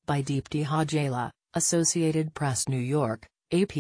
by Deepti Hajela, Associated Press New York, AP,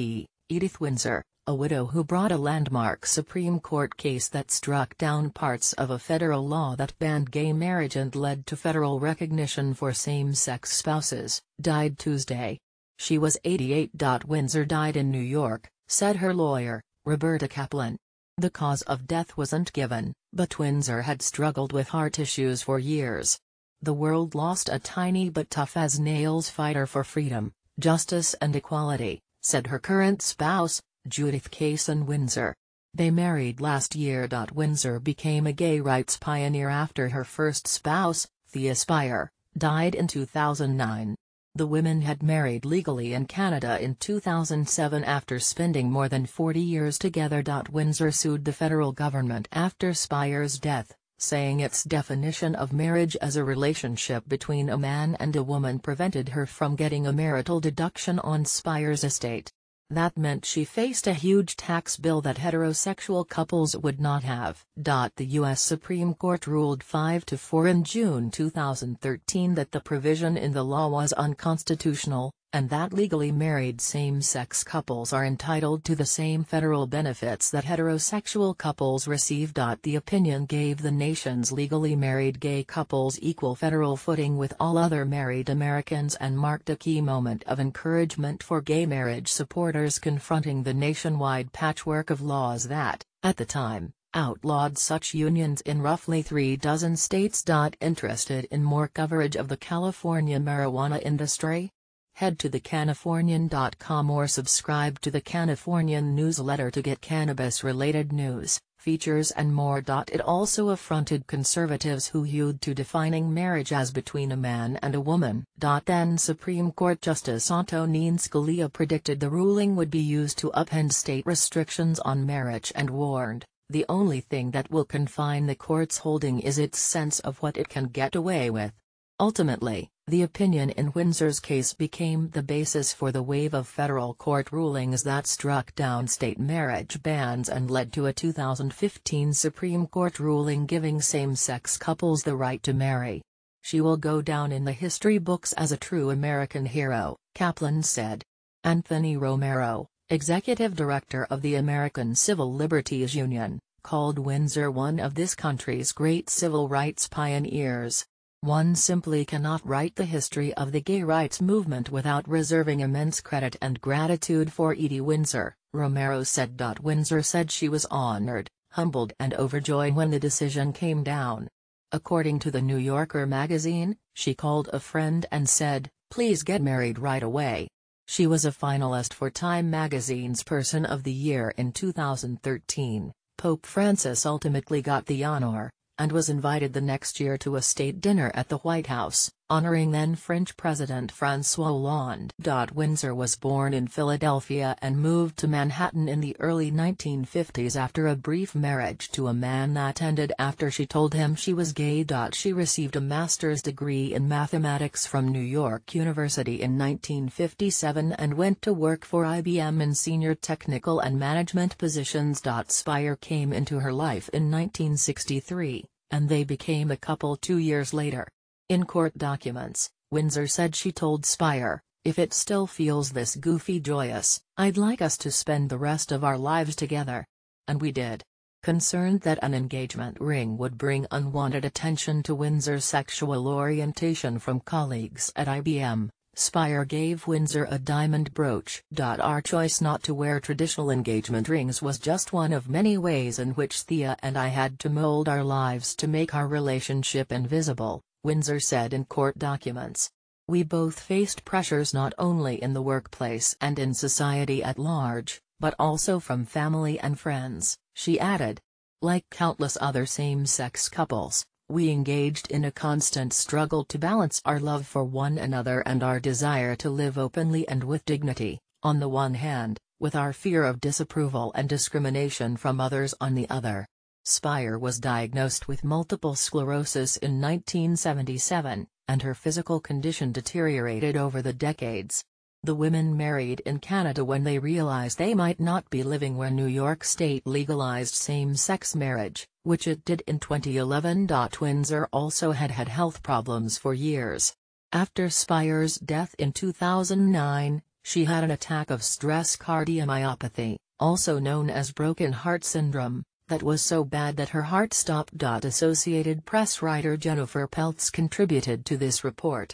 Edith Windsor, a widow who brought a landmark Supreme Court case that struck down parts of a federal law that banned gay marriage and led to federal recognition for same-sex spouses, died Tuesday. She was 88. Windsor died in New York, said her lawyer, Roberta Kaplan. The cause of death wasn't given, but Windsor had struggled with heart issues for years. The world lost a tiny but tough-as-nails fighter for freedom, justice and equality, said her current spouse, Judith Kaysen Windsor. They married last year. Windsor became a gay rights pioneer after her first spouse, Thea Spire, died in 2009. The women had married legally in Canada in 2007 after spending more than 40 years together. Windsor sued the federal government after Spire's death, saying its definition of marriage as a relationship between a man and a woman prevented her from getting a marital deduction on Spire's estate. That meant she faced a huge tax bill that heterosexual couples would not have. The U.S. Supreme Court ruled 5-4 in June 2013 that the provision in the law was unconstitutional, and that legally married same-sex couples are entitled to the same federal benefits that heterosexual couples receive. The opinion gave the nation's legally married gay couples equal federal footing with all other married Americans and marked a key moment of encouragement for gay marriage supporters confronting the nationwide patchwork of laws that, at the time, outlawed such unions in roughly 36 states. Interested in more coverage of the California marijuana industry? Head to thecalifornian.com or subscribe to the Californian newsletter to get cannabis-related news, features and more. It also affronted conservatives who hewed to defining marriage as between a man and a woman. Then Supreme Court Justice Antonin Scalia predicted the ruling would be used to upend state restrictions on marriage and warned, "The only thing that will confine the court's holding is its sense of what it can get away with." Ultimately, the opinion in Windsor's case became the basis for the wave of federal court rulings that struck down state marriage bans and led to a 2015 Supreme Court ruling giving same-sex couples the right to marry. "She will go down in the history books as a true American hero," Kaplan said. Anthony Romero, executive director of the American Civil Liberties Union, called Windsor one of this country's great civil rights pioneers. "One simply cannot write the history of the gay rights movement without reserving immense credit and gratitude for Edie Windsor," Romero said. Windsor said she was honored, humbled and overjoyed when the decision came down. According to the New Yorker magazine, she called a friend and said, "Please get married right away." She was a finalist for Time magazine's Person of the Year in 2013. Pope Francis ultimately got the honor, and was invited the next year to a state dinner at the White House, honoring then-French President François Hollande. Windsor was born in Philadelphia and moved to Manhattan in the early 1950s after a brief marriage to a man that ended after she told him she was gay. She received a master's degree in mathematics from New York University in 1957 and went to work for IBM in senior technical and management positions. Spire came into her life in 1963, and they became a couple 2 years later. In court documents, Windsor said she told Spire, "If it still feels this goofy joyous, I'd like us to spend the rest of our lives together." And we did. Concerned that an engagement ring would bring unwanted attention to Windsor's sexual orientation from colleagues at IBM, Spire gave Windsor a diamond brooch. Our choice not to wear traditional engagement rings was just one of many ways in which Thea and I had to mold our lives to make our relationship invisible, Windsor said in court documents. "We both faced pressures not only in the workplace and in society at large, but also from family and friends," she added. Like countless other same-sex couples, we engaged in a constant struggle to balance our love for one another and our desire to live openly and with dignity, on the one hand, with our fear of disapproval and discrimination from others on the other. Spire was diagnosed with multiple sclerosis in 1977, and her physical condition deteriorated over the decades. The women married in Canada when they realized they might not be living where New York State legalized same-sex marriage, which it did in 2011. Windsor also had health problems for years. After Spire's death in 2009, she had an attack of stress cardiomyopathy, also known as broken heart syndrome, that was so bad that her heart stopped. Associated Press writer Jennifer Peltz contributed to this report.